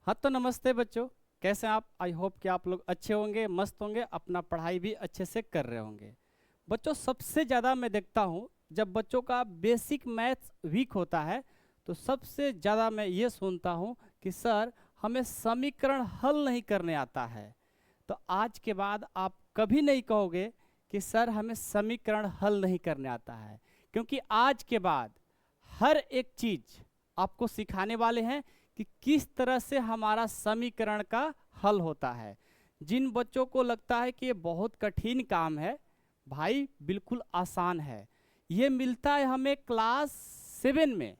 हाँ तो नमस्ते बच्चों, कैसे हैं आप? आई होप कि आप लोग अच्छे होंगे, मस्त होंगे, अपना पढ़ाई भी अच्छे से कर रहे होंगे। बच्चों सबसे ज़्यादा मैं देखता हूँ जब बच्चों का बेसिक मैथ्स वीक होता है तो सबसे ज़्यादा मैं ये सुनता हूँ कि सर हमें समीकरण हल नहीं करने आता है। तो आज के बाद आप कभी नहीं कहोगे कि सर हमें समीकरण हल नहीं करने आता है, क्योंकि आज के बाद हर एक चीज़ आपको सिखाने वाले हैं कि किस तरह से हमारा समीकरण का हल होता है। जिन बच्चों को लगता है कि ये बहुत कठिन काम है, भाई बिल्कुल आसान है। ये मिलता है हमें क्लास 7 में।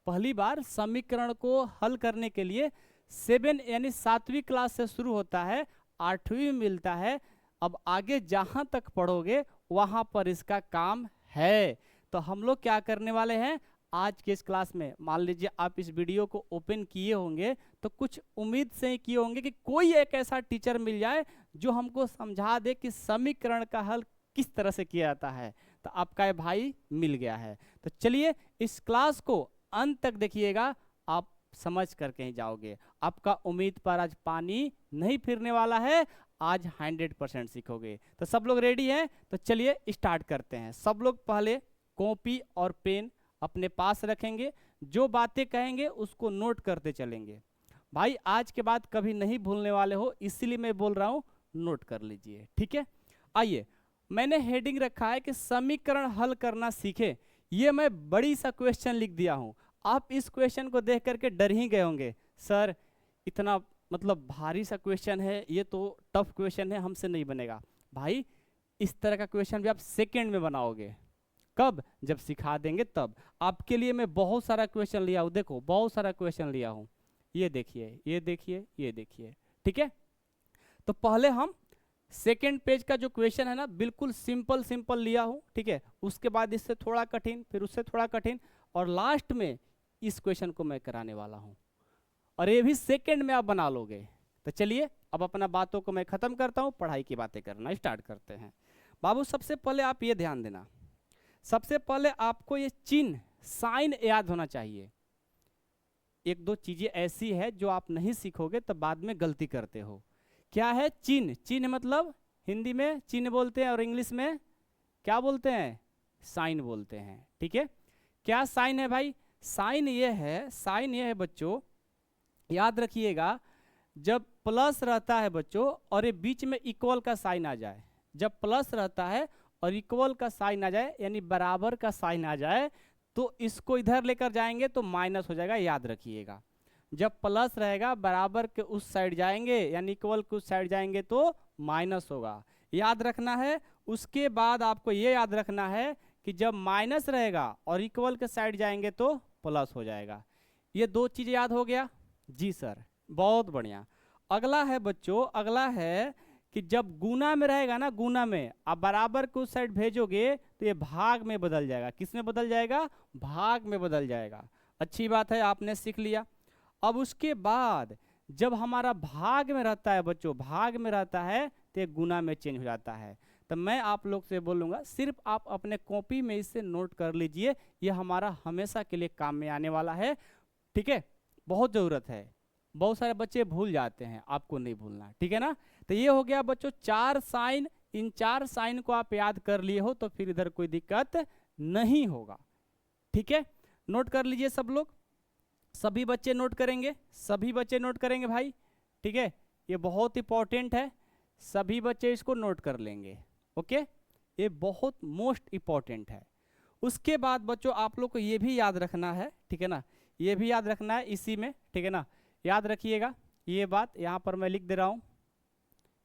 पहली बार समीकरण को हल करने के लिए 7 यानी 7वीं क्लास से शुरू होता है, 8वीं में मिलता है। अब आगे जहाँ तक पढ़ोगे वहाँ पर इसका काम है। तो हम लोग क्या करने वाले हैं आज के इस क्लास में? मान लीजिए आप इस वीडियो को ओपन किए होंगे तो कुछ उम्मीद से ही किए होंगे कि कोई एक ऐसा टीचर मिल जाए जो हमको समझा दे कि समीकरण का हल किस तरह से किया जाता है। तो आपका ये भाई मिल गया है। तो चलिए इस क्लास को अंत तक देखिएगा, आप समझ करके ही जाओगे। आपका उम्मीद पर आज पानी नहीं फिरने वाला है, आज 100% सीखोगे। तो सब लोग रेडी हैं? तो चलिए स्टार्ट करते हैं। सब लोग पहले कॉपी और पेन अपने पास रखेंगे, जो बातें कहेंगे उसको नोट करते चलेंगे। भाई आज के बाद कभी नहीं भूलने वाले हो, इसीलिए मैं बोल रहा हूँ नोट कर लीजिए, ठीक है? आइए, मैंने हेडिंग रखा है कि समीकरण हल करना सीखे। ये मैं बड़ी सा क्वेश्चन लिख दिया हूँ। आप इस क्वेश्चन को देख करके डर ही गए होंगे, सर इतना मतलब भारी सा क्वेश्चन है, ये तो टफ क्वेश्चन है, हमसे नहीं बनेगा। भाई इस तरह का क्वेश्चन भी आप सेकेंड में बनाओगे। कब? जब सिखा देंगे तब। आपके लिए मैं बहुत सारा क्वेश्चन लिया हूँ, देखो बहुत सारा क्वेश्चन लिया हूँ। ये देखिए, ये देखिए, ये देखिए, ठीक है? तो पहले हम सेकेंड पेज का जो क्वेश्चन है ना, बिल्कुल सिंपल सिंपल लिया हूँ, ठीक है? उसके बाद इससे थोड़ा कठिन, फिर उससे थोड़ा कठिन, और लास्ट में इस क्वेश्चन को मैं कराने वाला हूँ, और ये भी सेकेंड में आप बना लोगे। तो चलिए अब अपना बातों को मैं खत्म करता हूँ, पढ़ाई की बातें करना स्टार्ट करते हैं। बाबू सबसे पहले आप ये ध्यान देना, सबसे पहले आपको ये चिन्ह साइन याद होना चाहिए। एक दो चीजें ऐसी है जो आप नहीं सीखोगे तो बाद में गलती करते हो। क्या है? चिन्ह। चिन्ह मतलब हिंदी में चिन्ह बोलते हैं और इंग्लिश में क्या बोलते हैं? साइन बोलते हैं, ठीक है? क्या साइन है भाई? साइन ये है, साइन ये है बच्चों, याद रखिएगा, जब प्लस रहता है बच्चों और ये बीच में इक्वल का साइन आ जाए, जब प्लस रहता है और इक्वल का साइन आ जाए यानी बराबर का साइन आ जाए तो इसको इधर लेकर जाएंगे तो माइनस हो जाएगा, याद रखिएगा। जब प्लस रहेगा बराबर के उस साइड जाएंगे यानी इक्वल के उस साइड जाएंगे तो माइनस होगा, याद रखना है। उसके बाद आपको ये याद रखना है कि जब माइनस रहेगा और इक्वल के साइड जाएंगे तो प्लस हो जाएगा। ये दो चीज़ें याद हो गया? जी सर, बहुत बढ़िया। अगला है बच्चों, अगला है कि जब गुना में रहेगा ना, गुना में आप बराबर को उस साइड भेजोगे तो ये भाग में बदल जाएगा। किस में बदल जाएगा? भाग में बदल जाएगा। अच्छी बात है, आपने सीख लिया। अब उसके बाद जब हमारा भाग में रहता है बच्चों, भाग में रहता है तो ये गुना में चेंज हो जाता है। तो मैं आप लोग से बोलूँगा सिर्फ आप अपने कॉपी में इसे नोट कर लीजिए, ये हमारा हमेशा के लिए काम में आने वाला है, ठीक है? बहुत ज़रूरत है, बहुत सारे बच्चे भूल जाते हैं, आपको नहीं भूलना, ठीक है ना? तो ये हो गया बच्चों 4 साइन। इन 4 साइन को आप याद कर लिए हो तो फिर इधर कोई दिक्कत नहीं होगा, ठीक है? नोट कर लीजिए सब लोग, सभी बच्चे नोट करेंगे, सभी बच्चे नोट करेंगे भाई, ठीक है? ये बहुत इंपॉर्टेंट है, सभी बच्चे इसको नोट कर लेंगे, ओके? ये बहुत मोस्ट इंपॉर्टेंट है। उसके बाद बच्चों आप लोग को ये भी याद रखना है, ठीक है ना? ये भी याद रखना है इसी में, ठीक है ना? याद रखिएगा ये बात, यहाँ पर मैं लिख दे रहा हूँ,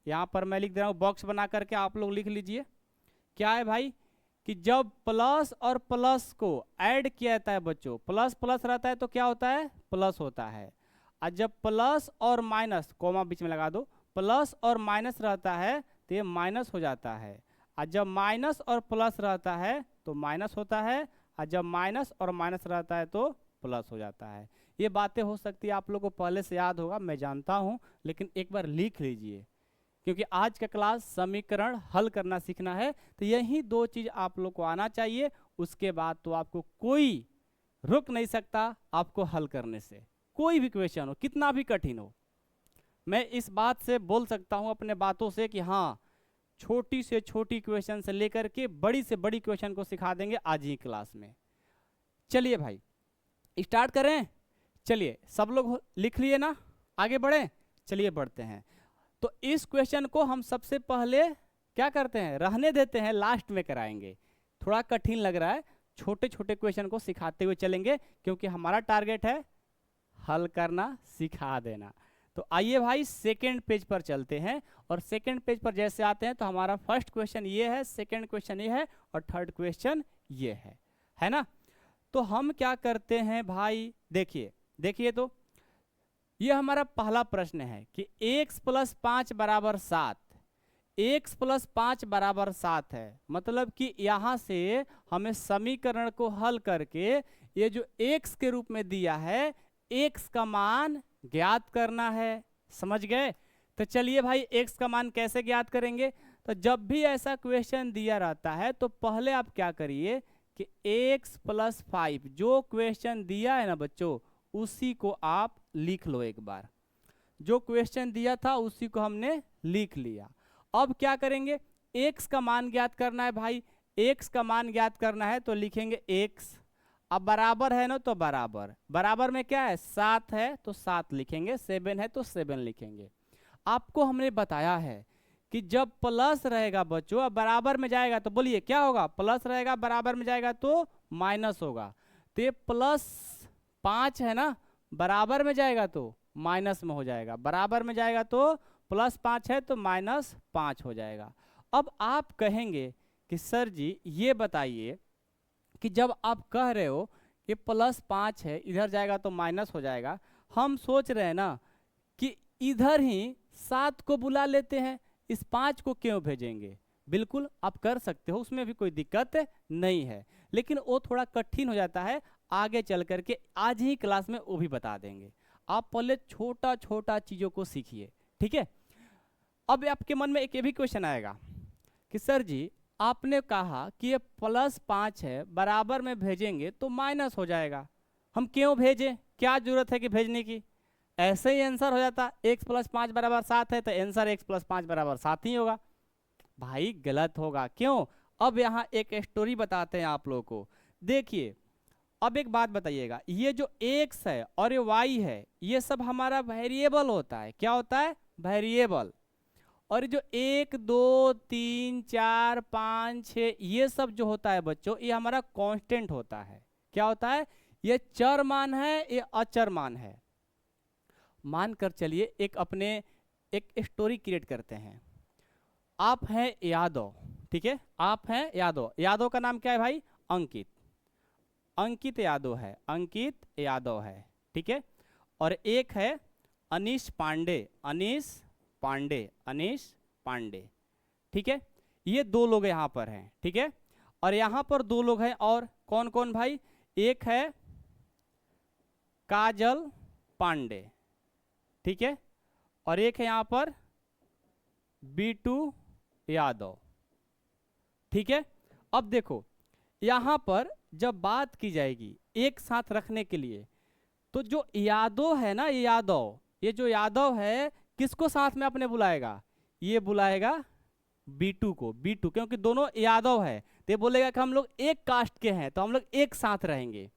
यहाँ पर मैं लिख दे रहा हूँ, बॉक्स बना करके आप लोग लिख लीजिए। क्या है भाई कि जब प्लस और प्लस को ऐड किया जाता है बच्चों, प्लस प्लस रहता है तो क्या होता है? प्लस होता है। और जब प्लस और माइनस, कोमा बीच में लगा दो, प्लस और माइनस रहता है तो ये माइनस हो जाता है। और जब माइनस और प्लस रहता है तो माइनस होता है, और जब माइनस और माइनस रहता है तो प्लस हो जाता है। ये बातें हो सकती है आप लोगों को पहले से याद होगा, मैं जानता हूँ, लेकिन एक बार लिख लीजिए क्योंकि आज का क्लास समीकरण हल करना सीखना है। तो यही दो चीज़ आप लोग को आना चाहिए, उसके बाद तो आपको कोई रुक नहीं सकता आपको हल करने से, कोई भी क्वेश्चन हो, कितना भी कठिन हो, मैं इस बात से बोल सकता हूं अपने बातों से कि हाँ, छोटी से छोटी क्वेश्चन से लेकर के बड़ी से बड़ी क्वेश्चन को सिखा देंगे आज ही क्लास में। चलिए भाई स्टार्ट करें। चलिए सब लोग लिख लिए ना, आगे बढ़े, चलिए बढ़ते हैं। तो इस क्वेश्चन को हम सबसे पहले क्या करते हैं, रहने देते हैं, लास्ट में कराएंगे। थोड़ा कठिन लग रहा है, छोटे छोटे क्वेश्चन को सिखाते हुए चलेंगे, क्योंकि हमारा टारगेट है हल करना, सिखा देना। तो आइए भाई सेकेंड पेज पर चलते हैं, और सेकेंड पेज पर जैसे आते हैं तो हमारा फर्स्ट क्वेश्चन ये है, सेकेंड क्वेश्चन ये है, और थर्ड क्वेश्चन ये है ना। तो हम क्या करते हैं भाई, देखिए तो ये हमारा पहला प्रश्न है कि x + 5 = 7, x + 5 = 7 है। मतलब कि यहाँ से हमें समीकरण को हल करके ये जो x के रूप में दिया है, x का मान ज्ञात करना है। समझ गए? तो चलिए भाई x का मान कैसे ज्ञात करेंगे। तो जब भी ऐसा क्वेश्चन दिया रहता है तो पहले आप क्या करिए कि x + 5 जो क्वेश्चन दिया है ना बच्चों, उसी को आप लिख लो। एक बार जो क्वेश्चन दिया था उसी को हमने लिख लिया। अब क्या करेंगे, x का मान ज्ञात करना है भाई। x का मान ज्ञात करना है तो लिखेंगे x, अब बराबर है ना, तो बराबर में क्या है, 7 है तो 7 लिखेंगे, 7 है तो 7 लिखेंगे। आपको हमने बताया है कि जब प्लस रहेगा बच्चों, अब बराबर में जाएगा तो बोलिए क्या होगा, प्लस रहेगा, बराबर में जाएगा तो माइनस होगा। तो ये +5 है ना, बराबर में जाएगा तो माइनस में हो जाएगा, बराबर में जाएगा तो +5 है तो -5 हो जाएगा। अब आप कहेंगे कि सर जी ये बताइए कि जब आप कह रहे हो कि +5 है, इधर जाएगा तो माइनस हो जाएगा, हम सोच रहे हैं ना कि इधर ही 7 को बुला लेते हैं, इस 5 को क्यों भेजेंगे। बिल्कुल आप कर सकते हो, उसमें भी कोई दिक्कत नहीं है, लेकिन वो थोड़ा कठिन हो जाता है, आगे चल करके आज ही क्लास में वो भी बता देंगे। आप पहले छोटा छोटा चीज़ों को सीखिए, ठीक है। अब आपके मन में एक ये भी क्वेश्चन आएगा कि सर जी आपने कहा कि ये +5 है, बराबर में भेजेंगे तो माइनस हो जाएगा, हम क्यों भेजें, क्या जरूरत है कि भेजने की, ऐसे ही आंसर हो जाता। x + 5 = 7 है तो आंसर x + 5 = 7 ही होगा। भाई गलत होगा, क्यों। अब यहाँ एक स्टोरी बताते हैं आप लोगों को। देखिए अब एक बात बताइएगा, ये जो x है और ये y है, ये सब हमारा वेरिएबल होता है। क्या होता है, वेरिएबल। और जो 1 2 3 4 5 6 ये सब जो होता है बच्चों, ये हमारा कांस्टेंट होता है। क्या होता है, ये चर मान है, ये अचर मान है। मानकर चलिए एक स्टोरी क्रिएट करते हैं। आप हैं यादव, ठीक है, आप हैं यादव, यादव का नाम क्या है भाई, अंकित यादव है, ठीक है। और एक है अनीश पांडे, ठीक है। ये 2 लोग यहाँ पर हैं, ठीक है। और यहाँ पर 2 लोग हैं, और कौन कौन भाई, एक है काजल पांडे, ठीक है, और एक है यहाँ पर बीटू यादव, ठीक है। अब देखो यहाँ पर जब बात की जाएगी एक साथ रखने के लिए, तो जो यादव है ना, ये जो यादव है, किसको साथ में अपने बुलाएगा, ये बुलाएगा बीटू को, क्योंकि दोनों यादव है तो ये बोलेगा कि हम लोग एक कास्ट के हैं तो हम लोग एक साथ रहेंगे।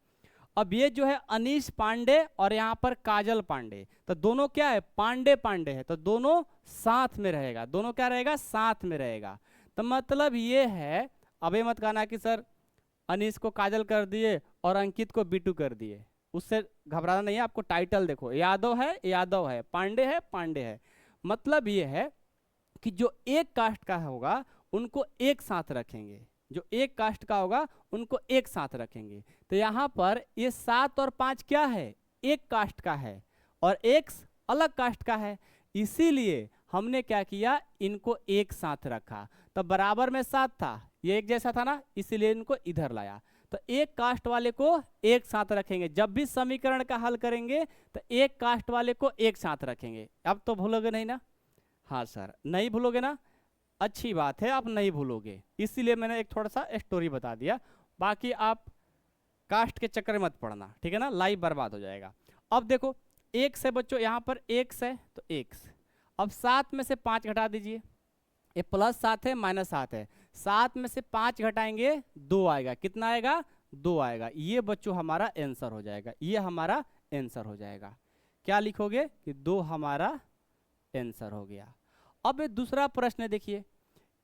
अब ये जो है अनीश पांडे और यहाँ पर काजल पांडे, तो दोनों क्या है, पांडे है, तो दोनों साथ में रहेगा, दोनों क्या रहेगा, साथ में रहेगा। तो मतलब ये है, अब ये मत कहना कि सर अनीश को काजल कर दिए और अंकित को बीटू कर दिए, उससे घबराना नहीं है। आपको टाइटल देखो, यादव है, पांडे है। मतलब ये है कि जो एक कास्ट का होगा उनको एक साथ रखेंगे, जो एक कास्ट का होगा उनको एक साथ रखेंगे। तो यहाँ पर ये 7 और 5 क्या है, एक कास्ट का है, और x अलग कास्ट का है, इसीलिए हमने क्या किया, इनको एक साथ रखा। तो बराबर में 7 था, ये एक जैसा था ना, इसीलिए इनको इधर लाया। तो एक कास्ट वाले को एक साथ रखेंगे, जब भी समीकरण का हल करेंगे तो एक कास्ट वाले को एक साथ रखेंगे। अब तो भूलोगे नहीं ना, हाँ सर नहीं भूलोगे ना, अच्छी बात है, आप नहीं भूलोगे, इसीलिए मैंने एक थोड़ा सा स्टोरी बता दिया। बाकी आप कास्ट के चक्कर में मत पड़ना, ठीक है ना, लाइफ बर्बाद हो जाएगा। अब देखो एक्स है बच्चों, यहाँ पर एक्स है तो एक्स। अब 7 में से 5 घटा दीजिए, ये +7 है -7 है, 7 में से 5 घटाएंगे 2 आएगा, कितना आएगा 2 आएगा। ये बच्चों हमारा आंसर हो जाएगा, ये हमारा आंसर हो जाएगा। क्या लिखोगे कि 2 हमारा आंसर हो गया। अब दूसरा प्रश्न देखिए,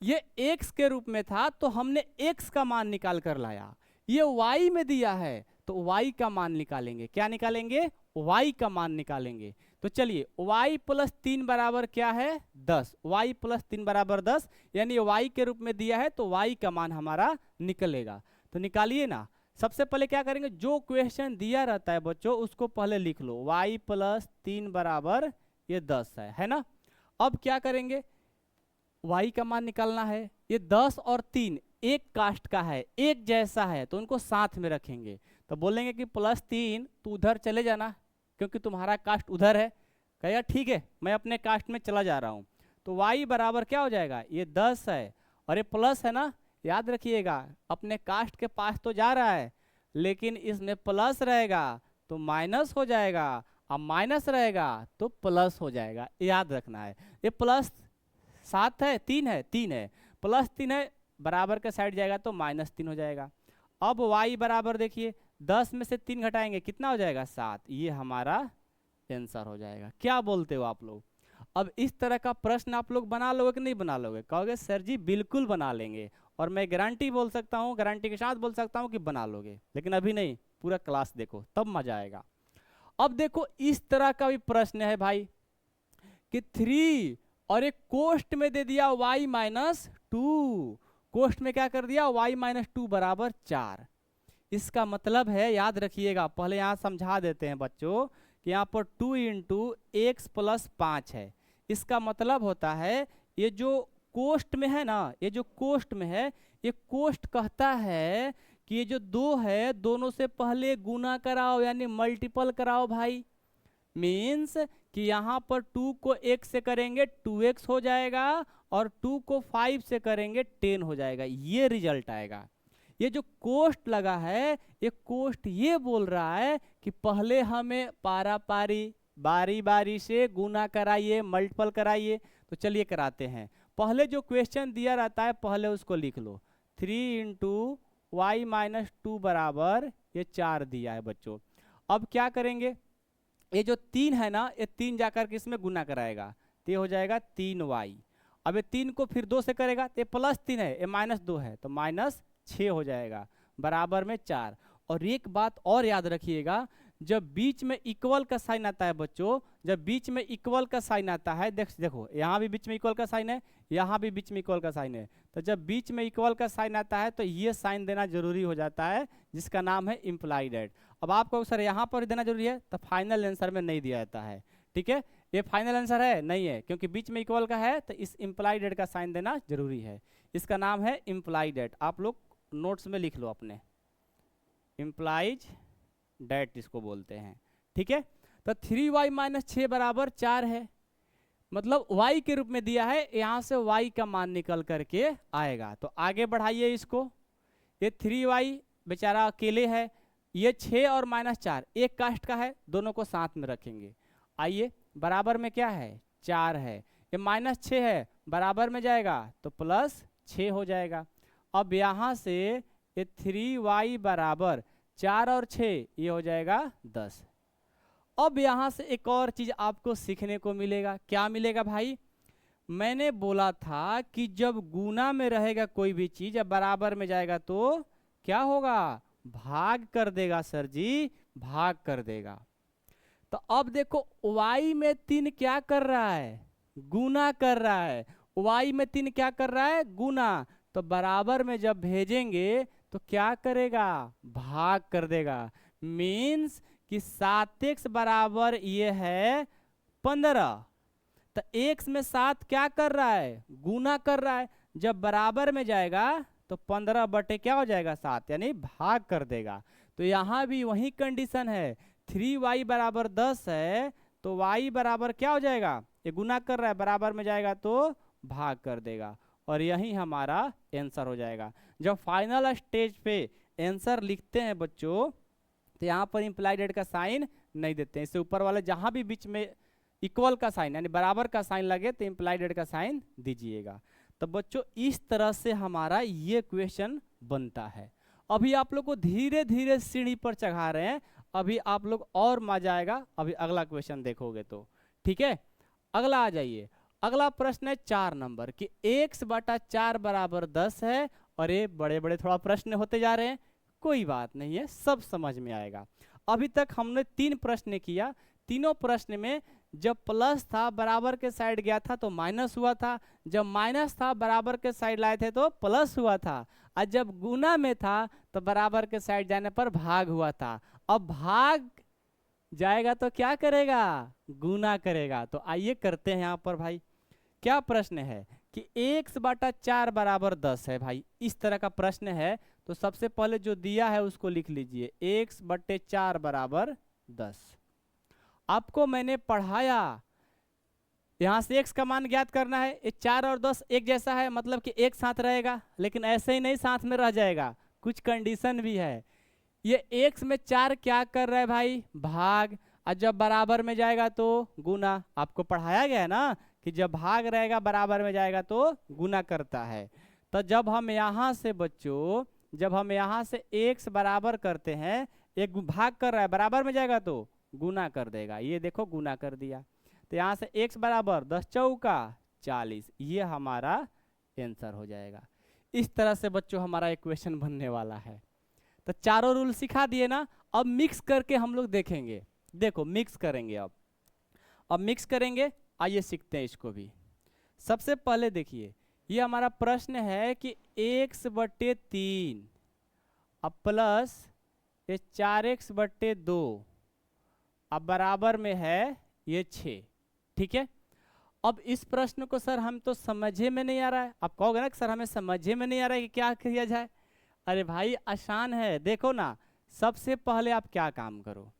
ये x के रूप में था तो हमने x का मान निकाल कर लाया, ये y में दिया है तो y का मान निकालेंगे। क्या निकालेंगे? y का मान निकालेंगे। तो चलिए y + 3 बराबर क्या है 10, y + 3 बराबर 10, यानी y के रूप में दिया है तो y का मान हमारा निकलेगा। तो निकालिए ना। सबसे पहले क्या करेंगे, जो क्वेश्चन दिया रहता है बच्चों उसको पहले लिख लो, y + 3 बराबर ये 10 है ना। अब क्या करेंगे, y का मान निकालना है। ये 10 और 3 एक कास्ट का है, एक जैसा है, तो उनको साथ में रखेंगे। तो बोलेंगे कि +3 तो उधर चले जाना क्योंकि तुम्हारा कास्ट उधर है। कहेगा ठीक है मैं अपने कास्ट में चला जा रहा हूँ। तो y बराबर क्या हो जाएगा, ये 10 है और ये प्लस है ना, याद रखिएगा अपने कास्ट के पास तो जा रहा है लेकिन इसमें प्लस रहेगा तो माइनस हो जाएगा, अब माइनस रहेगा तो प्लस हो जाएगा, याद रखना है। ये +7 है, 3 है, 3 है, +3 है, बराबर के साइड जाएगा तो -3 हो जाएगा। अब y बराबर देखिए 10 में से 3 घटाएंगे कितना हो जाएगा 7, ये हमारा आंसर हो जाएगा। क्या बोलते हो आप लोग? अब इस तरह का प्रश्न आप लोग बना लोगे कि नहीं बना लोगे? कहोगे सर जी बिल्कुल बना लेंगे, और मैं गारंटी बोल सकता हूँ, गारंटी के साथ बोल सकता हूँ कि बना लोगे, लेकिन अभी नहीं, पूरा क्लास देखो तब मजा आएगा। अब देखो इस तरह का भी प्रश्न है भाई कि 3 और एक कोष्ट में दे दिया y-2, कोष्ट में क्या कर दिया y-2 बराबर 4। इसका मतलब है, याद रखिएगा, पहले यहाँ समझा देते हैं बच्चों कि यहाँ पर 2 × x + 5 है। इसका मतलब होता है ये जो कोष्ट में है ना, ये जो कोष्ट में है, ये कोष्ट कहता है कि ये जो 2 है दोनों से पहले गुना कराओ यानी मल्टीपल कराओ भाई। मीन्स कि यहाँ पर 2 को x से करेंगे 2x हो जाएगा और 2 को 5 से करेंगे 10 हो जाएगा, ये रिजल्ट आएगा। ये जो कोष्ट लगा है, ये कोष्ट ये बोल रहा है कि पहले हमें पारा पारी बारी बारी से गुना कराइए, मल्टीपल कराइए। तो चलिए कराते हैं। पहले जो क्वेश्चन दिया रहता है पहले उसको लिख लो, 3 × y-2 बराबर ये 4 दिया है बच्चों। अब क्या करेंगे, ये जो 3 है ना, ये 3 जाकर के इसमें गुना कराएगा तो ये हो जाएगा 3y। अब ये 3 को फिर 2 से करेगा तो ये +3 है, ये -2 है तो -6 हो जाएगा, बराबर में 4। और एक बात और याद रखिएगा, जब बीच में इक्वल का साइन आता है बच्चों, जब बीच में इक्वल का साइन आता है, देखो यहाँ भी बीच में इक्वल का साइन है, यहाँ भी बीच में इक्वल का साइन है, तो जब बीच में इक्वल का साइन आता है तो ये साइन देना जरूरी हो जाता है जिसका नाम है इम्प्लाइड एट। अब आपको सर यहाँ पर देना जरूरी है तो फाइनल आंसर में नहीं दिया जाता है, ठीक है। ये फाइनल आंसर है नहीं है, क्योंकि बीच में इक्वल का है तो इस इम्प्लाइड एट का साइन देना जरूरी है। इसका नाम है इम्प्लाइड एट, आप लोग नोट्स में लिख लो अपने, इम्प्लाइज डेट इसको बोलते हैं, ठीक है। तो 3y-6 बराबर 4 है, मतलब y के रूप में दिया है, यहाँ से y का मान निकल करके आएगा। तो आगे बढ़ाइए इसको, ये 3y बेचारा अकेले है, ये 6 और -4 एक कास्ट का है, दोनों को साथ में रखेंगे। आइए बराबर में क्या है 4 है, ये -6 है, बराबर में जाएगा तो +6 हो जाएगा। अब यहाँ से ये 3y बराबर 4 और 6 ये हो जाएगा 10। अब यहाँ से एक और चीज आपको सीखने को मिलेगा, क्या मिलेगा भाई? मैंने बोला था कि जब गुना में रहेगा कोई भी चीज, जब बराबर में जाएगा तो क्या होगा, भाग कर देगा सर जी, भाग कर देगा। तो अब देखो y में 3 क्या कर रहा है, गुना कर रहा है, y में 3 क्या कर रहा है, गुना। तो बराबर में जब भेजेंगे तो क्या करेगा, भाग कर देगा। मीन्स कि 7x बराबर ये है 15, तो x में 7 क्या कर रहा है, गुना कर रहा है। जब बराबर में जाएगा तो 15 बटे क्या हो जाएगा 7, यानी भाग कर देगा। तो यहाँ भी वही कंडीशन है, 3y बराबर 10 है तो y बराबर क्या हो जाएगा, ये गुना कर रहा है, बराबर में जाएगा तो भाग कर देगा, और यही हमारा आंसर हो जाएगा। जब फाइनल स्टेज पे आंसर लिखते हैं बच्चों तो यहाँ पर इम्प्लाइड एट का साइन नहीं देते हैं। इससे ऊपर वाले जहां भी बीच में इक्वल का साइन यानी बराबर का साइन लगे तो इम्प्लाइड एड का साइन दीजिएगा। तो बच्चों इस तरह से हमारा ये क्वेश्चन बनता है। अभी आप लोग को धीरे धीरे सीढ़ी पर चढ़ा रहे हैं, अभी आप लोग और मजा आएगा अभी अगला क्वेश्चन देखोगे तो। ठीक है, अगला आ जाइए। अगला प्रश्न है 4 नंबर कि x बटा 4 बराबर 10 है। और ये बड़े बड़े थोड़ा प्रश्न होते जा रहे हैं, कोई बात नहीं है, सब समझ में आएगा। अभी तक हमने 3 प्रश्न किया, तीनों प्रश्न में जब प्लस था बराबर के साइड गया था तो माइनस हुआ था, जब माइनस था बराबर के साइड लाए थे तो प्लस हुआ था, और जब गुना में था तो बराबर के साइड जाने पर भाग हुआ था। अब भाग जाएगा तो क्या करेगा, गुना करेगा। तो आइए करते हैं यहाँ पर भाई। क्या प्रश्न है कि x बटा 4 बराबर 10 है भाई, इस तरह का प्रश्न है। तो सबसे पहले जो दिया है उसको लिख लीजिए, x बटे 4 बराबर 10। आपको मैंने पढ़ाया यहाँ से x का मान ज्ञात करना है। ये 4 और 10 एक जैसा है, मतलब कि एक साथ रहेगा, लेकिन ऐसे ही नहीं साथ में रह जाएगा, कुछ कंडीशन भी है। ये x में 4 क्या कर रहा है भाई, भाग, और जब बराबर में जाएगा तो गुना। आपको पढ़ाया गया है ना कि जब भाग रहेगा बराबर में जाएगा तो गुना करता है। तो जब हम यहाँ से बच्चों, जब हम यहाँ से x बराबर करते हैं, एक भाग कर रहा है बराबर में जाएगा तो गुना कर देगा। ये देखो गुना कर दिया, तो यहाँ से x बराबर 10 चौका 40, ये हमारा आंसर हो जाएगा। इस तरह से बच्चों हमारा इक्वेशन बनने वाला है। तो चारों रूल सिखा दिए ना, अब मिक्स करके हम लोग देखेंगे। देखो मिक्स करेंगे, अब मिक्स करेंगे, आइए सीखते हैं इसको भी। सबसे पहले देखिए, ये हमारा प्रश्न है कि x बटे 3 अब प्लस ये 4x बटे 2 अब बराबर में है ये 6। ठीक है, अब इस प्रश्न को सर हम तो समझे में नहीं आ रहा है। आप कहोगे ना कि सर हमें समझे में नहीं आ रहा है कि क्या किया जाए। अरे भाई आसान है, देखो ना, सबसे पहले आप क्या काम करो,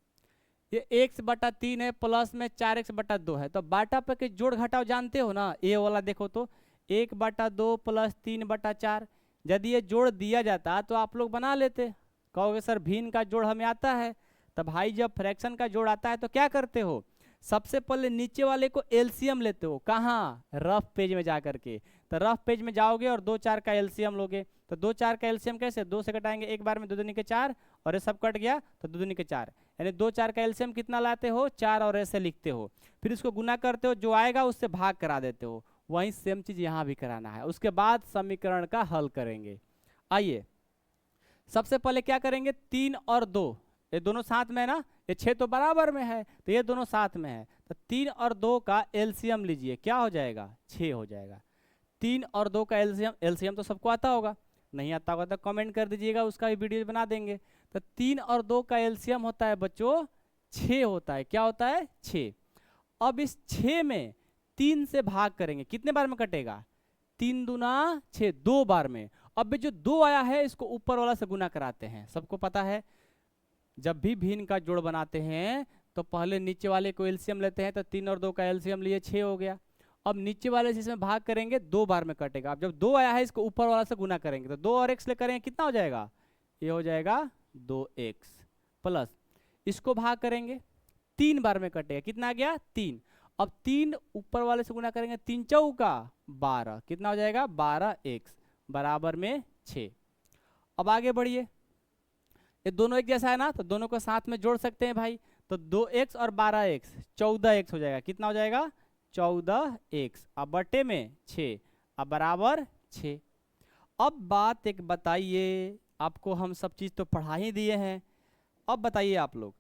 ये x बटा 3 है प्लस में 4x बटा 2 है, तो बाटा पे के जोड़ घटाव जानते हो ना, ये वाला देखो तो 1 बटा 2 प्लस 3 बटा 4। यदि ये जोड़ दिया जाता तो आप लोग बना लेते। कहोगे सर भिन्न का जोड़ हमें आता है। तो भाई जब फ्रैक्शन का जोड़ आता है तो क्या करते हो, सबसे पहले नीचे वाले को एलसीएम लेते हो। कहाँ, रफ पेज में जा करके। तो रफ पेज में जाओगे और 2 4 का एलसीएम लोगे। तो 2 4 का एलसीएम कैसे, 2 से घटाएंगे एक बार में 2 दूनी के 4, और ये सब कट गया तो 2 दूनी के 4, यानी 2 4 का एलसीएम कितना लाते हो, 4, और ऐसे लिखते हो। फिर इसको गुना करते हो, जो आएगा उससे भाग करा देते हो। वहीं सेम चीज यहाँ भी कराना है। उसके बाद समीकरण का हल करेंगे। आइए सबसे पहले क्या करेंगे, 3 और 2 ये दोनों साथ में है ना, ये 6 तो बराबर में है, तो ये दोनों साथ में है। तो 3 और 2 का एलसीएम लीजिए, क्या हो जाएगा, 6 हो जाएगा। 3 और 2 का एलसीएम, एलसीएम तो सबको आता होगा, नहीं आता होगा तो कमेंट कर दीजिएगा, उसका भी वीडियो बना देंगे। तो 3 और 2 का एलसीएम होता है बच्चों 6 होता है। क्या होता है, 6। अब इस 6 में 3 से भाग करेंगे, कितने बार में कटेगा, 3 दूना 6, 2 बार में। अब जो 2 आया है इसको ऊपर वाला से गुना कराते हैं। सबको पता है जब भी भिन्न का जोड़ बनाते हैं तो पहले नीचे वाले को एलसीएम लेते हैं। तो 3 और 2 का एलसीएम लिए 6 हो गया। अब नीचे वाले से इसमें भाग करेंगे, 2 बार में कटेगा। अब जब 2 आया है इसको ऊपर वाला से गुना करेंगे, तो 2 और x ले करेंगे, कितना हो जाएगा, ये हो जाएगा 2x प्लस इसको भाग करेंगे, 3 बार में कटेगा, कितना आ गया 3। अब 3 ऊपर वाले से गुना करेंगे, 3 चौका 12, कितना हो जाएगा 12x बराबर में 6। अब आगे बढ़िए, ये दोनों एक जैसा है ना, तो दोनों को साथ में जोड़ सकते हैं भाई। तो 2x और 12x 14x हो जाएगा, कितना हो जाएगा 14x अब बटे में 6 अब बराबर 6। अब बात एक बताइए, आपको हम सब चीज तो पढ़ा ही दिए हैं। अब बताइए आप लोग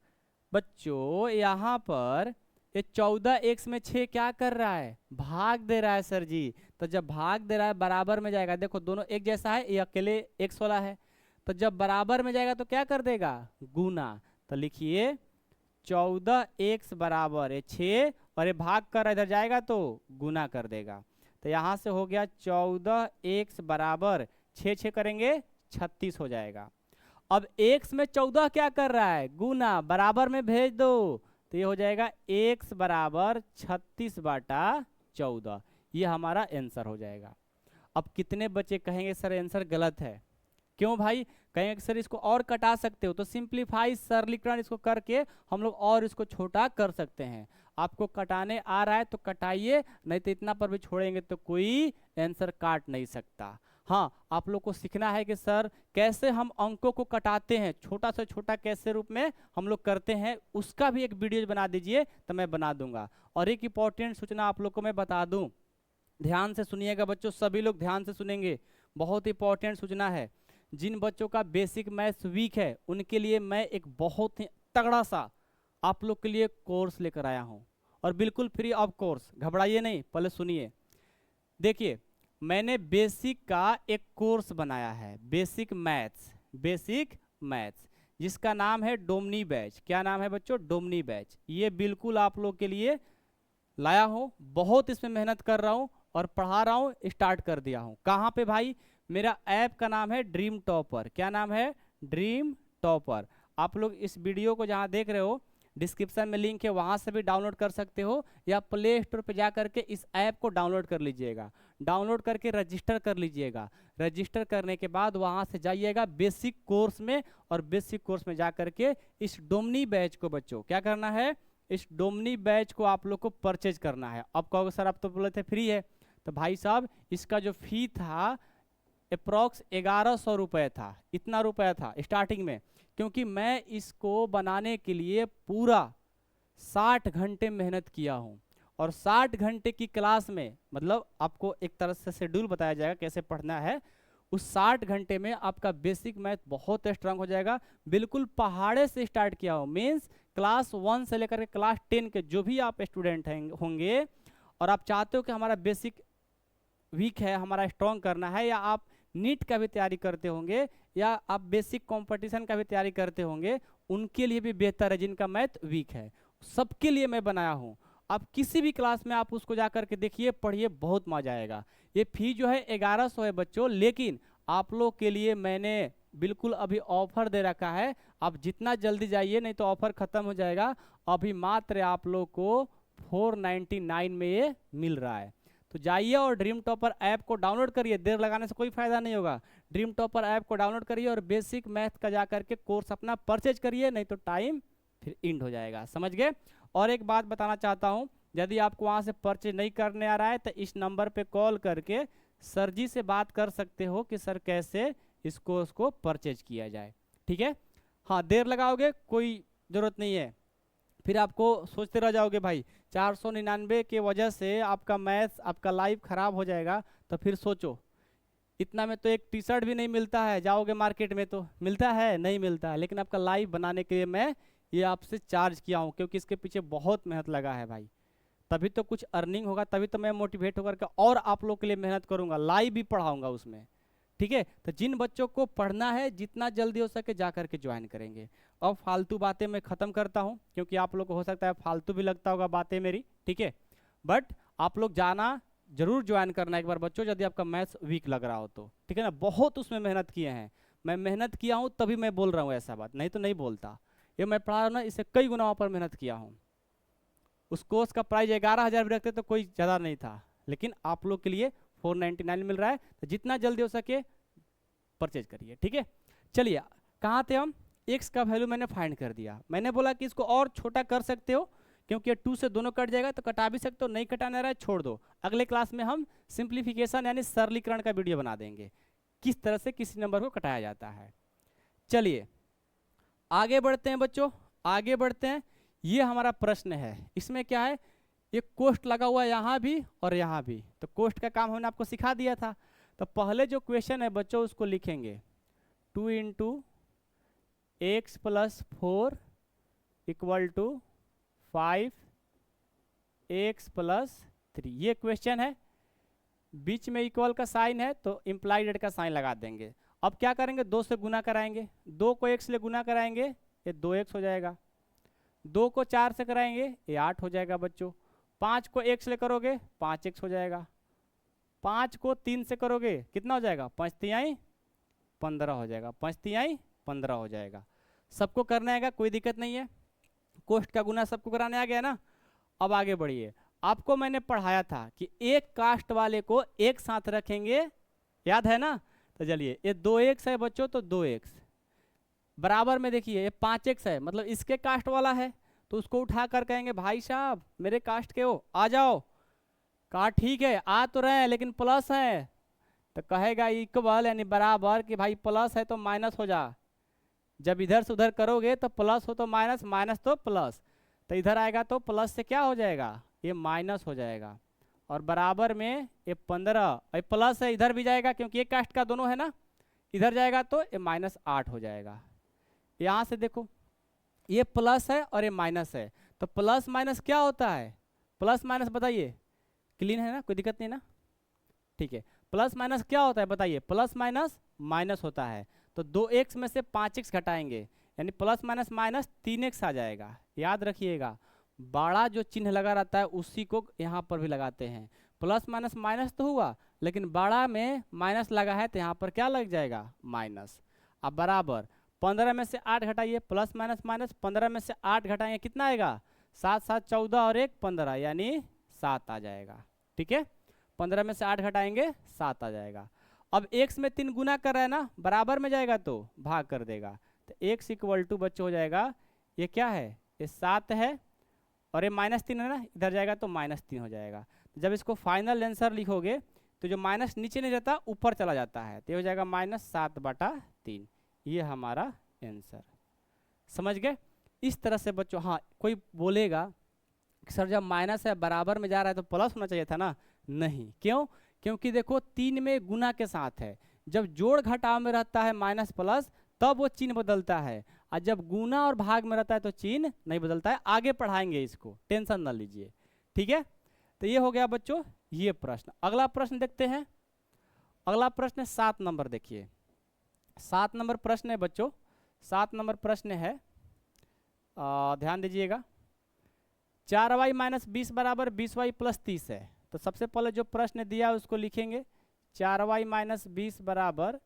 बच्चों, यहाँ पर ये 14x में 6 क्या कर रहा है, भाग दे रहा है सर जी। तो जब भाग दे रहा है बराबर में जाएगा, देखो दोनों एक जैसा है, ये अकेले x वाला है। तो जब बराबर में जाएगा तो क्या कर देगा, गुना। तो लिखिए 14x बराबर है 6, और ये भाग कर इधर जाएगा तो गुना कर देगा। तो यहाँ से हो गया 14x बराबर 6 6 करेंगे 36 हो जाएगा। अब x में 14 क्या कर रहा है, गुना, बराबर में भेज दो, तो ये हो जाएगा x बराबर 36 बटा 14, ये हमारा आंसर हो जाएगा। अब कितने बच्चे कहेंगे सर आंसर गलत है, क्यों भाई, कहेंगे सर इसको और कटा सकते हो, तो सिंप्लीफाई सरलीकरण इसको करके हम लोग और इसको छोटा कर सकते हैं। आपको कटाने आ रहा है तो कटाइए, नहीं तो इतना पर भी छोड़ेंगे तो कोई आंसर काट नहीं सकता। हाँ, आप लोग को सीखना है कि सर कैसे हम अंकों को कटाते हैं, छोटा से छोटा कैसे रूप में हम लोग करते हैं, उसका भी एक वीडियो बना दीजिए तो मैं बना दूंगा। और एक इंपॉर्टेंट सूचना आप लोग को मैं बता दूं, ध्यान से सुनिएगा बच्चों, सभी लोग ध्यान से सुनेंगे, बहुत इंपॉर्टेंट सूचना है। जिन बच्चों का बेसिक मैथ्स वीक है उनके लिए मैं एक बहुत ही तगड़ा सा आप लोग के लिए कोर्स लेकर आया हूं, और बिल्कुल फ्री ऑफ कोर्स, घबराइए नहीं, पहले सुनिए। देखिए, मैंने बेसिक का एक कोर्स बनाया है, बेसिक मैथ्स, जिसका नाम है डोमनी बैच। क्या नाम है बच्चों? डोमनी बैच। ये बिल्कुल आप लोग के लिए लाया हूँ, बहुत इसमें मेहनत कर रहा हूँ और पढ़ा रहा हूँ, स्टार्ट कर दिया हूँ। कहाँ पे भाई? मेरा ऐप का नाम है ड्रीम टॉपर। क्या नाम है? Dream topper. आप लोग इस वीडियो को जहाँ देख रहे हो डिस्क्रिप्शन में लिंक है, वहाँ से भी डाउनलोड कर सकते हो, या प्ले स्टोर पर जा करके इस ऐप को डाउनलोड कर लीजिएगा। डाउनलोड करके रजिस्टर कर लीजिएगा। रजिस्टर करने के बाद वहाँ से जाइएगा बेसिक कोर्स में, और बेसिक कोर्स में जा करके इस डोमनी बैच को बच्चों क्या करना है? इस डोमनी बैच को आप लोग को परचेज करना है। अब कहोगे सर आप तो बोले थे फ्री है, तो भाई साहब इसका जो फी था अप्रॉक्स 1100 रुपये था, इतना रुपया था स्टार्टिंग में, क्योंकि मैं इसको बनाने के लिए पूरा 60 घंटे मेहनत किया हूँ। और 60 घंटे की क्लास में मतलब आपको एक तरह से शेड्यूल बताया जाएगा कैसे पढ़ना है। उस 60 घंटे में आपका बेसिक मैथ बहुत स्ट्रांग हो जाएगा। बिल्कुल पहाड़े से स्टार्ट किया हो, मीन्स क्लास 1 से लेकर के क्लास 10 के जो भी आप स्टूडेंट होंगे और आप चाहते हो कि हमारा बेसिक वीक है, हमारा स्ट्रॉन्ग करना है, या आप नीट का भी तैयारी करते होंगे, या आप बेसिक कंपटीशन का भी तैयारी करते होंगे, उनके लिए भी बेहतर है जिनका मैथ वीक है। सबके लिए मैं बनाया हूँ। आप किसी भी क्लास में आप उसको जा करके देखिए, पढ़िए, बहुत मजा आएगा। ये फी जो है 1100 है बच्चों, लेकिन आप लोग के लिए मैंने बिल्कुल अभी ऑफर दे रखा है। आप जितना जल्दी जाइए, नहीं तो ऑफर खत्म हो जाएगा। अभी मात्र आप लोग को 499 में ये मिल रहा है। तो जाइए और ड्रीम टॉपर ऐप को डाउनलोड करिए, देर लगाने से कोई फायदा नहीं होगा। ड्रीम टॉपर ऐप को डाउनलोड करिए और बेसिक मैथ का जा करके कोर्स अपना परचेज करिए, नहीं तो टाइम फिर इंड हो जाएगा। समझ गए? और एक बात बताना चाहता हूँ, यदि आपको वहाँ से परचेज नहीं करने आ रहा है तो इस नंबर पे कॉल करके सर जी से बात कर सकते हो कि सर कैसे इस कोर्स को परचेज किया जाए। ठीक है? हाँ, देर लगाओगे कोई ज़रूरत नहीं है, फिर आपको सोचते रह जाओगे भाई 499 के वजह से आपका मैथ्स आपका लाइफ ख़राब हो जाएगा, तो फिर सोचो इतना में तो एक टी शर्ट भी नहीं मिलता है, जाओगे मार्केट में तो मिलता है, नहीं मिलता है। लेकिन आपका लाइफ बनाने के लिए मैं ये आपसे चार्ज किया हूँ, क्योंकि इसके पीछे बहुत मेहनत लगा है भाई, तभी तो कुछ अर्निंग होगा, तभी तो मैं मोटिवेट होकर के और आप लोग के लिए मेहनत करूँगा, लाइव भी पढ़ाऊँगा उसमें। ठीक है? तो जिन बच्चों को पढ़ना है जितना जल्दी हो सके जा करके ज्वाइन करेंगे। अब फालतू बातें मैं ख़त्म करता हूँ, क्योंकि आप लोग को हो सकता है फालतू भी लगता होगा बातें मेरी। ठीक है? बट आप लोग जाना जरूर ज्वाइन करना एक बार बच्चों, यदि आपका मैथ्स वीक लग रहा हो तो। ठीक है ना? बहुत उसमें मेहनत किए हैं, मैं मेहनत किया हूँ तभी मैं बोल रहा हूँ ऐसा बात, नहीं तो नहीं बोलता। ये मैं पढ़ा रहा हूँ ना, इससे कई गुना पर मेहनत किया हूँ। उस कोर्स का प्राइस 11,000 भी रखते तो कोई ज़्यादा नहीं था, लेकिन आप लोग के लिए 499 मिल रहा है, तो जितना जल्दी हो सके परचेज करिए। ठीक है? चलिए, कहाँ थे हम? एक्स का वैल्यू मैंने फाइंड कर दिया। मैंने बोला कि इसको और छोटा कर सकते हो, क्योंकि 2 से दोनों कट जाएगा, तो कटा भी सकते हो, नहीं कटाना रहा है छोड़ दो। अगले क्लास में हम सिंप्लीफिकेशन यानी सरलीकरण का वीडियो बना देंगे, किस तरह से किसी नंबर को कटाया जाता है। चलिए आगे बढ़ते हैं बच्चों, आगे बढ़ते हैं। ये हमारा प्रश्न है, इसमें क्या है, एक कोष्ठ लगा हुआ है यहाँ भी और यहाँ भी, तो कोष्ठ का काम हमने आपको सिखा दिया था। तो पहले जो क्वेश्चन है बच्चों उसको लिखेंगे 2 × x + 4 = 5 x + 3, ये क्वेश्चन है। बीच में इक्वल का साइन है तो इम्प्लाइड एट का साइन लगा देंगे। अब क्या करेंगे, 2 से गुना कराएंगे, 2 को 1 से गुना कराएंगे ये 2x हो जाएगा, 2 को 4 से कराएंगे ये 8 हो जाएगा बच्चों, 5 को 1 से करोगे 5x हो जाएगा, 5 को 3 से करोगे कितना हो जाएगा, 5 × 15 हो जाएगा, 5 × 15 हो जाएगा। सबको करना आएगा, कोई दिक्कत नहीं है, कोष्ठ का गुना सबको कराने आ गया ना। अब आगे बढ़िए, आपको मैंने पढ़ाया था कि एक कास्ट वाले को एक साथ रखेंगे, याद है ना? तो चलिए, ये 2x है बच्चों, तो 2x बराबर में देखिए ये 5x है, मतलब इसके कास्ट वाला है, तो उसको उठा कर कहेंगे भाई साहब मेरे कास्ट के हो, आ जाओ। कहा ठीक है आ तो रहे हैं लेकिन प्लस है, तो कहेगा इक्वल यानी बराबर कि भाई प्लस है तो माइनस हो जा। जब इधर से उधर करोगे तो प्लस हो तो माइनस, माइनस तो प्लस, तो इधर आएगा तो प्लस से क्या हो जाएगा, ये माइनस हो जाएगा। और बराबर में ये 15, प्लस है इधर भी जाएगा क्योंकि ये कास्ट का दोनों है ना, इधर जाएगा तो ये -8 हो जाएगा। यहाँ से देखो ये प्लस है और ये माइनस है, तो प्लस माइनस क्या होता है, प्लस माइनस बताइए, क्लीन है ना, कोई दिक्कत नहीं ना, ठीक है। प्लस माइनस क्या होता है बताइए, प्लस माइनस माइनस होता है। तो 2x में से 5x घटाएंगे यानी प्लस माइनस माइनस 3x आ जाएगा। याद रखिएगा बड़ा जो चिन्ह लगा रहता है उसी को यहाँ पर भी लगाते हैं। प्लस माइनस माइनस तो हुआ लेकिन बड़ा में माइनस लगा है तो यहाँ पर क्या लग जाएगा, माइनस। अब बराबर 15 में से 8 घटाइए, प्लस माइनस माइनस, 15 में से 8 घटाएंगे कितना आएगा, 7 7 14 और 1 15 यानी 7 आ जाएगा। ठीक है, 15 में से 8 घटाएंगे 7 आ जाएगा। अब x में 3 गुना कर रहा है ना, बराबर में जाएगा तो भाग कर देगा, तो x इक्वल टू बच्चों हो जाएगा, ये क्या है, ये 7 है और ये -3 है ना, इधर जाएगा तो -3 हो जाएगा। तो जब इसको फाइनल आंसर लिखोगे तो जो माइनस नीचे नहीं रहता ऊपर चला जाता है, तो ये हो जाएगा -7/3। ये हमारा आंसर, समझ गए। इस तरह से बच्चों, हाँ कोई बोलेगा कि सर जब माइनस है बराबर में जा रहा है तो प्लस होना चाहिए था ना, नहीं, क्यों, क्योंकि देखो 3 में गुना के साथ है, जब जोड़ घटाव में रहता है माइनस प्लस तब वो चिन्ह बदलता है, और जब गुना और भाग में रहता है तो चिन्ह नहीं बदलता है। आगे पढ़ाएंगे इसको, टेंशन ना लीजिए, ठीक है। तो ये हो गया बच्चों ये प्रश्न। अगला प्रश्न देखते हैं। अगला प्रश्न 7 नंबर, देखिए 7 नंबर प्रश्न है बच्चों। 7 नंबर प्रश्न है, ध्यान दीजिएगा। 4y - 20 बराबर 20y + 30 है। तो सबसे पहले जो प्रश्न दिया है उसको लिखेंगे, 4y - 20 बराबर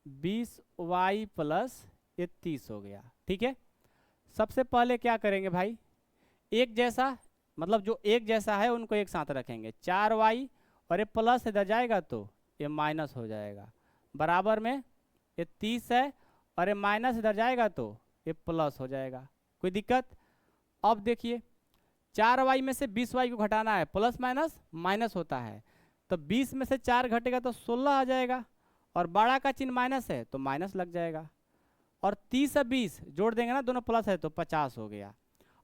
20y + 30 हो गया। ठीक है, सबसे पहले क्या करेंगे भाई, एक जैसा, मतलब जो एक जैसा है उनको एक साथ रखेंगे। 4y और ये प्लस इधर जाएगा तो ये माइनस हो जाएगा, बराबर में ये 30 है और ये माइनस इधर जाएगा तो ये प्लस हो जाएगा। कोई दिक्कत। अब देखिए 4y में से 20y को घटाना है, प्लस माइनस माइनस होता है, तो 20 में से 4 घटेगा तो 16 आ जाएगा, और बड़ा का चिन्ह माइनस है तो माइनस लग जाएगा, और 30 और 20 जोड़ देंगे ना, दोनों प्लस है तो 50 हो गया।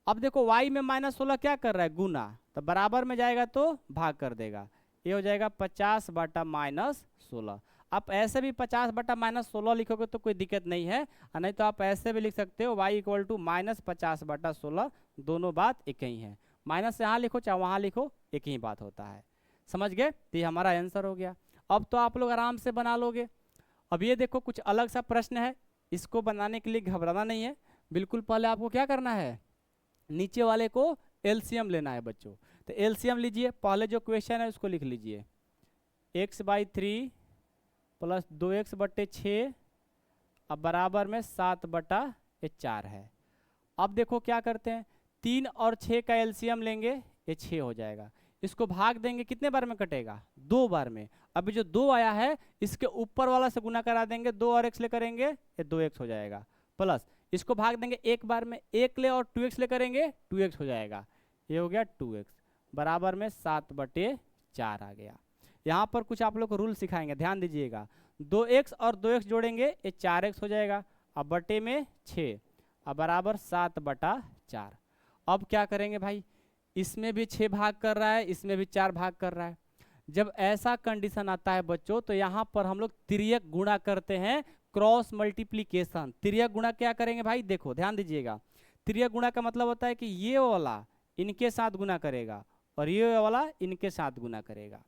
अब देखो y में -16 क्या कर रहा है, गुना, तो बराबर में जाएगा तो भाग कर देगा, ये हो जाएगा 50/-16। आप ऐसे भी 50/-16 लिखोगे तो कोई दिक्कत नहीं है, और नहीं तो आप ऐसे भी लिख सकते हो y = -50/16, दोनों बात एक ही है। माइनस यहाँ लिखो चाहे वहाँ लिखो एक ही बात होता है, समझ गए। तो ये हमारा आंसर हो गया। अब तो आप लोग आराम से बना लोगे। अब ये देखो कुछ अलग सा प्रश्न है, इसको बनाने के लिए घबराना नहीं है, बिल्कुल पहले आपको क्या करना है, नीचे वाले को एलसीएम लेना है बच्चों। तो एलसीएम लीजिए, पहले जो क्वेश्चन है उसको लिख लीजिए, x/3 + 2x/6 अब बराबर में 7/4 है। अब देखो क्या करते हैं, 3 और 6 का एलसीएम लेंगे, ये 6 हो जाएगा, इसको भाग देंगे, कितने बार में कटेगा, 2 बार में। अभी जो 2 आया है इसके ऊपर वाला से गुना करा देंगे, 2 और x ले करेंगे ये 2x हो जाएगा, प्लस इसको भाग देंगे एक बार में, 1 ले और 2x ले करेंगे 2x हो जाएगा, ये हो गया 2x, बराबर में 7/4 आ गया। यहाँ पर कुछ आप लोग को रूल सिखाएंगे, ध्यान दीजिएगा। 2x और 2x जोड़ेंगे ये 4x हो जाएगा, अब बटे में 6, अब बराबर 7/4। अब क्या करेंगे भाई, इसमें भी 6 भाग कर रहा है, इसमें भी 4 भाग कर रहा है। जब ऐसा कंडीशन आता है बच्चों तो यहाँ पर हम लोग तिर्यक गुणा करते हैं, क्रॉस मल्टीप्लीकेशन। तिर्यक गुणा क्या करेंगे भाई, देखो ध्यान दीजिएगा। तिर्यक गुणा का मतलब होता है कि ये वाला इनके साथ गुना करेगा और ये वाला इनके साथ गुना करेगा,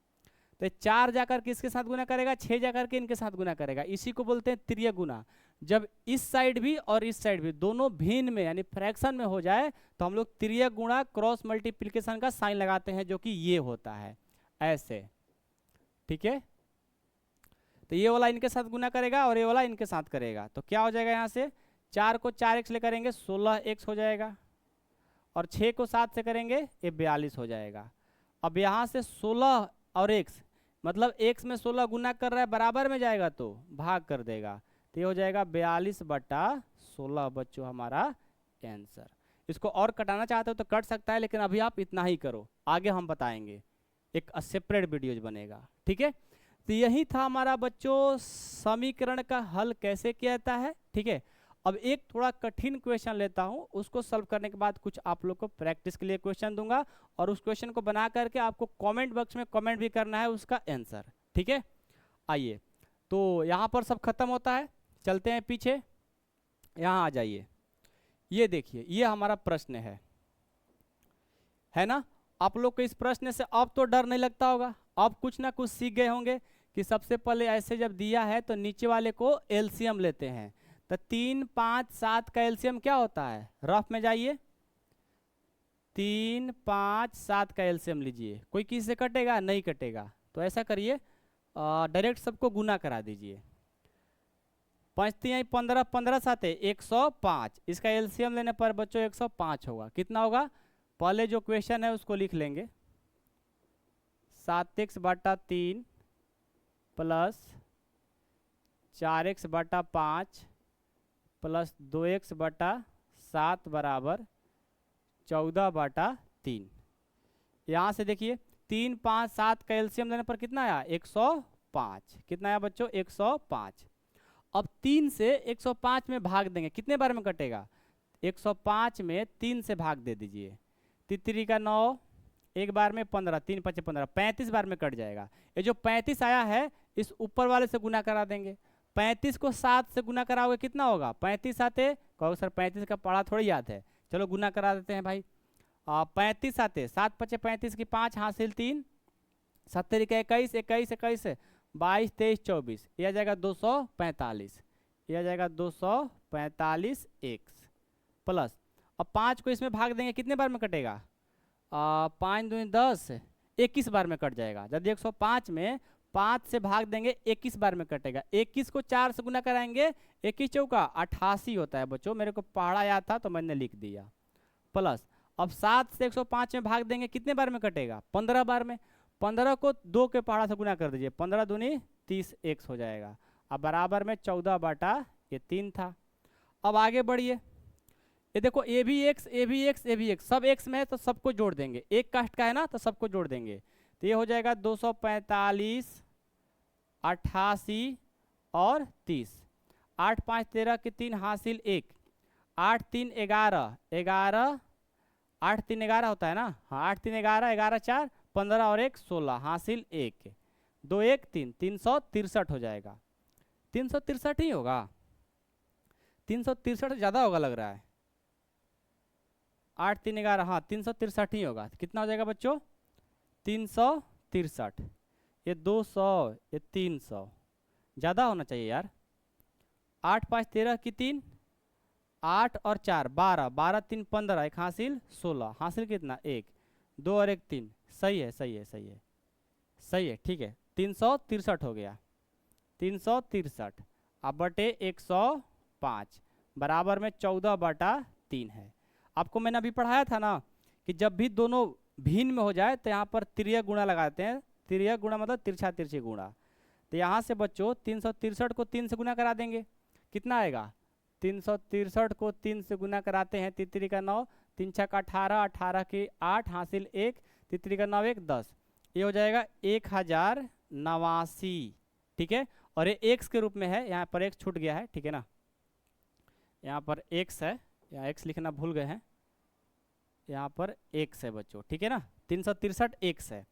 तो 4 जाकर किसके साथ गुना करेगा, 6 जाकर के इनके साथ गुना करेगा, इसी को बोलते हैं तिर्यक गुणा। जब इस साइड भी और इस साइड भी दोनों भिन्न में यानी फ्रैक्शन में हो जाए तो हम लोग तिर्यक गुणा क्रॉस मल्टीप्लिकेशन का साइन लगाते हैं, जो कि ये होता है ऐसे, ठीक है। तो ये वाला इनके साथ गुना करेगा और ये वाला इनके साथ करेगा, तो क्या हो जाएगा, यहाँ से 4 को 4x ले करेंगे 16x हो जाएगा, और 6 को 7 से करेंगे ये 42 हो जाएगा। अब यहाँ से 16 और x, मतलब x में 16 गुना कर रहा है, बराबर में जाएगा तो भाग कर देगा, तो ये हो जाएगा 42/16 बच्चों हमारा आंसर। इसको और कटाना चाहते हो तो कट सकता है, लेकिन अभी आप इतना ही करो, आगे हम बताएंगे, एक सेपरेट वीडियोज बनेगा, ठीक है। तो यही था हमारा बच्चों समीकरण का हल कैसे किया जाता है, ठीक है। अब एक थोड़ा कठिन क्वेश्चन लेता हूं, उसको सॉल्व करने के बाद कुछ आप लोग को प्रैक्टिस के लिए क्वेश्चन दूंगा, और उस क्वेश्चन को बना करके आपको कमेंट बॉक्स में कमेंट भी करना है उसका आंसर, ठीक है। आइए, तो यहाँ पर सब खत्म होता है, चलते हैं पीछे, यहाँ आ जाइए। ये देखिए, ये हमारा प्रश्न है ना। आप लोग को इस प्रश्न से अब तो डर नहीं लगता होगा, अब कुछ ना कुछ सीख गए होंगे कि सबसे पहले ऐसे जब दिया है तो नीचे वाले को एलसीएम लेते हैं। तो 3, 5, 7 का एलसीएम क्या होता है, रफ में जाइए, 3, 5, 7 का एलसीएम लीजिए। कोई किसी से कटेगा नहीं कटेगा, तो ऐसा करिए डायरेक्ट सबको गुना करा दीजिए। 5 3 15, 15 7 105, इसका एलसीएम लेने पर बच्चों 105 होगा। कितना होगा, पहले जो क्वेश्चन है उसको लिख लेंगे, 7x/3 plus 4x/5 plus 2x/7 बराबर 14/3। यहाँ से देखिए 3, 5, 7 का एलसीएम लेने पर कितना आया, 105। कितना आया बच्चों, 105। अब 3 से 105 में भाग देंगे, कितने बार में कटेगा, 105 में 3 से भाग दे दीजिए, 3 का 9, एक बार में 15, 3 5 15, 35 बार में कट जाएगा। ये जो 35 आया है इस ऊपर वाले से गुना करा देंगे। 35 को 7 से गुना कराओगे कितना होगा, 35 आते, कहोगे सर 35 का पढ़ा थोड़ी याद है, चलो गुना करा देते हैं भाई। 35 आते, 7 5 35 की 5 हासिल 3, 70 का 21, 21 21 22 23 24, यह आ जाएगा 245, यह आ जाएगा 245 एक्स प्लस। अब 5 को इसमें भाग देंगे, कितने बार में कटेगा, 5 दूनी 10, 21 बार में कट जाएगा। यदि 105 में 5 से भाग देंगे 21 बार में कटेगा। 21 को 4 से गुना कराएंगे, 21 चौका 88 होता है बच्चों, मेरे को पढ़ा याद था तो मैंने लिख दिया, प्लस अब 7 से 105 में भाग देंगे, कितने बार में कटेगा, 15 बार में। 15 को 2 के पहाड़ा से गुना कर दीजिए, 15 दूनी 30 एक्स हो जाएगा। अब बराबर में 14/3 था। अब आगे बढ़िए, ये देखो ए भी एक्स, ए भी एक्स, ए भी एक्स, सब एक्स में है तो सबको जोड़ देंगे, एक कास्ट का है ना तो सबको जोड़ देंगे, तो ये हो जाएगा 245, 88 और 30। 8 5 13 की 3 हासिल 1, 8 3 11, 11 8 3 11 होता है ना, हाँ 8 3 11, 11 4 15 और 1 16 हासिल 1, 2 1 3, 363 हो जाएगा। 363 ही होगा, 363 ज़्यादा होगा लग रहा है। 8 3 11, हाँ 363 ही होगा। कितना हो जाएगा बच्चों, 363, ये 200, ये 300, ज़्यादा होना चाहिए यार। 8 5 13 की 3, 8 और 4 12, 12 3 15, एक हासिल 16, हासिल कितना 1, 2 और 1 3, सही है सही है सही है सही है, ठीक है 363 हो गया, 363 अब बटे 105 बराबर में 14/3 है। आपको मैंने अभी पढ़ाया था ना कि जब भी दोनों भिन्न में हो जाए तो यहाँ पर तिर्यक गुणा लगाते हैं, तिर्यक गुणा मतलब तिरछा तिरछी गुणा। तो यहाँ से बच्चों 363 को 3 से गुना करा देंगे, कितना आएगा, 363 को 3 से गुना कराते हैं, 3 का 9, 3 6 का 18, 18 की 8 हासिल 1, 3 का 9 1 10, ये हो जाएगा 1089, ठीक है। और ये एक्स के रूप में है, यहाँ पर एक्स छूट गया है, ठीक है ना, यहाँ पर एक्स है, यहाँ एक्स लिखना भूल गए हैं, यहाँ पर एक्स है बच्चों, ठीक है ना, 363 एक्स है,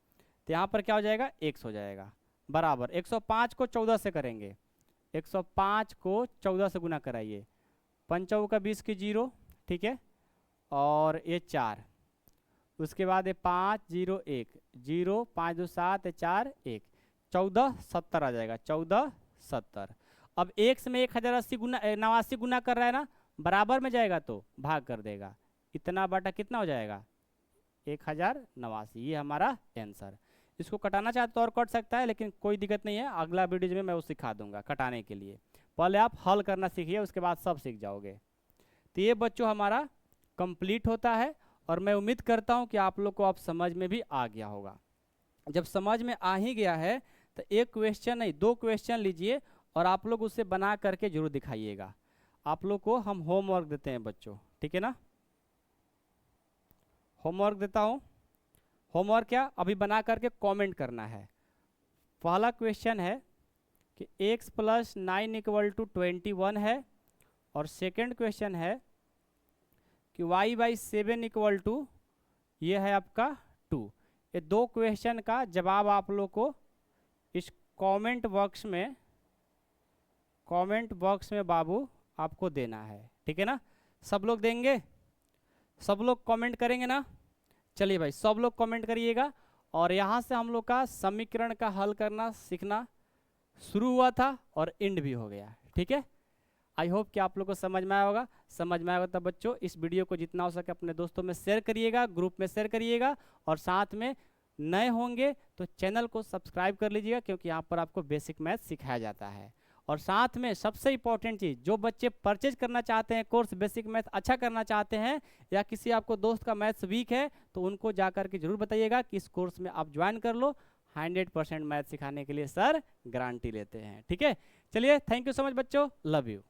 तो यहाँ पर क्या हो जाएगा, एक्स हो जाएगा बराबर 105 को 14 से करेंगे, 105 को 14 से गुना कराइए, 5 का 20 की 0, ठीक है, और ये 4, उसके बाद ये 5 0 1 0, 5 2 7 4 1, 1470 आ जाएगा, 1470। अब एक्स में 1080 गुना 89 गुना कर रहा है ना, बराबर में जाएगा तो भाग कर देगा, इतना बटा कितना हो जाएगा 1089, ये हमारा आंसर। इसको कटाना चाहते तो और कट सकता है, लेकिन कोई दिक्कत नहीं है, अगला वीडियो में मैं वो सिखा दूंगा कटाने के लिए। पहले आप हल करना सीखिए, उसके बाद सब सीख जाओगे। तो ये बच्चों हमारा कंप्लीट होता है, और मैं उम्मीद करता हूँ कि आप लोग को अब समझ में भी आ गया होगा। जब समझ में आ ही गया है तो एक क्वेश्चन नहीं 2 क्वेश्चन लीजिए और आप लोग उसे बना करके जरूर दिखाइएगा। आप लोग को हम होमवर्क देते हैं बच्चों, ठीक है ना। होमवर्क देता हूँ। होमवर्क क्या, अभी बना करके कमेंट करना है। पहला क्वेश्चन है कि x प्लस 9 इक्वल टू 21 है, और सेकंड क्वेश्चन है कि y बाई 7 इक्वल टू ये है आपका 2। ये दो क्वेश्चन का जवाब आप लोग को इस कमेंट बॉक्स में बाबू आपको देना है, ठीक है ना। सब लोग देंगे, सब लोग कमेंट करेंगे ना। चलिए भाई, सब लोग कमेंट करिएगा। और यहाँ से हम लोग का समीकरण का हल करना सीखना शुरू हुआ था और एंड भी हो गया, ठीक है। आई होप कि आप लोग को समझ में आया होगा। समझ में आया होगा तो बच्चों इस वीडियो को जितना हो सके अपने दोस्तों में शेयर करिएगा, ग्रुप में शेयर करिएगा, और साथ में नए होंगे तो चैनल को सब्सक्राइब कर लीजिएगा, क्योंकि यहाँ पर आपको बेसिक मैथ सिखाया जाता है। और साथ में सबसे इम्पोर्टेंट चीज़, जो बच्चे परचेज करना चाहते हैं कोर्स बेसिक मैथ अच्छा करना चाहते हैं, या किसी आपको दोस्त का मैथ्स वीक है, तो उनको जा करके जरूर बताइएगा कि इस कोर्स में आप ज्वाइन कर लो। 100% मैथ सिखाने के लिए सर गारंटी लेते हैं, ठीक है। चलिए, थैंक यू सो मच बच्चों, लव यू।